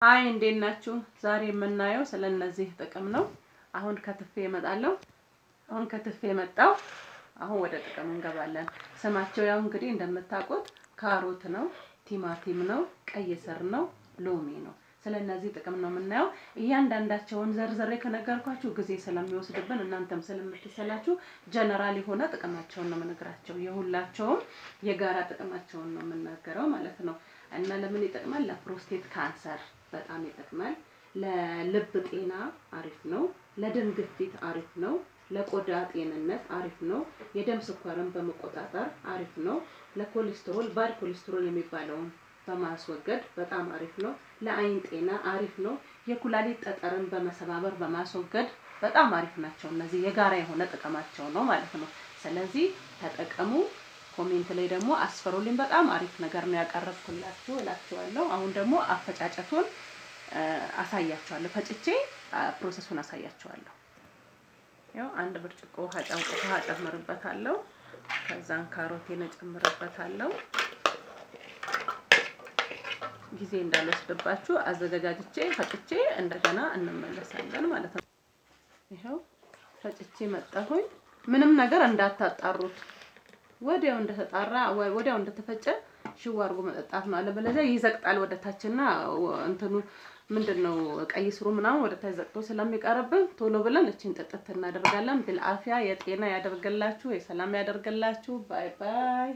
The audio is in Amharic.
አይ እንዴት ናችሁ? ዛሬ የምናየው ስለነዚህ ጥቅም ነው። አሁን ከትፌ እመጣለሁ። አሁን ወደ ጥቅም እንገባለን። ስማቸው ያው እንግዲህ እንደምታውቁት ካሮት ነው፣ ቲማቲም ነው፣ ቀይ ስር ነው፣ ሎሚ ነው። ስለነዚህ ጥቅም ነው የምናየው። እያንዳንዳቸውን ዘርዝሬ ከነገርኳችሁ ጊዜ ስለሚወስድብን እናንተም ስለምትሰላችሁ ጀነራል የሆነ ጥቅማቸውን ነው የምነግራቸው። የሁላቸውም የጋራ ጥቅማቸውን ነው የምናገረው ማለት ነው። እና ለምን ይጠቅማል? ለፕሮስቴት ካንሰር በጣም ይጠቅማል። ለልብ ጤና አሪፍ ነው። ለደም ግፊት አሪፍ ነው። ለቆዳ ጤንነት አሪፍ ነው። የደም ስኳርን በመቆጣጠር አሪፍ ነው። ለኮሌስትሮል ባድ ኮሌስትሮል የሚባለውን በማስወገድ በጣም አሪፍ ነው። ለአይን ጤና አሪፍ ነው። የኩላሊት ጠጠርን በመሰባበር በማስወገድ በጣም አሪፍ ናቸው። እነዚህ የጋራ የሆነ ጥቅማቸው ነው ማለት ነው። ስለዚህ ተጠቀሙ። ኮሜንት ላይ ደግሞ አስፈሩልኝ። በጣም አሪፍ ነገር ነው ያቀረብኩላችሁ እላችኋለሁ። አሁን ደግሞ አፈጫጨቱን አሳያችኋለሁ። ፈጭቼ ፕሮሰሱን አሳያችኋለሁ። ያው አንድ ብርጭቆ ውሃ ጨምርበታለሁ። ከዛን ካሮቴን ጨምርበታለሁ። ጊዜ እንዳልወስድባችሁ አዘጋጅቼ ፈጭቼ እንደገና እንመለሳለን ማለት ነው። ይሄው ፈጭቼ መጣሁኝ። ምንም ነገር እንዳታጣሩት። ወዲያው እንደተጣራ ወዲያው እንደተፈጨ ሽው አድርጎ መጠጣት ነው። አለበለዚያ ይዘቅጣል ወደታችና እንትኑ ምንድነው ቀይ ስሩ ምናምን ወደታች ዘቅጦ ስለሚቀርብን ቶሎ ብለን እቺን ጥጥት እናደርጋለን። بالعافيه የጤና ያደርግላችሁ፣ የሰላም ያደርግላችሁ። ባይ ባይ።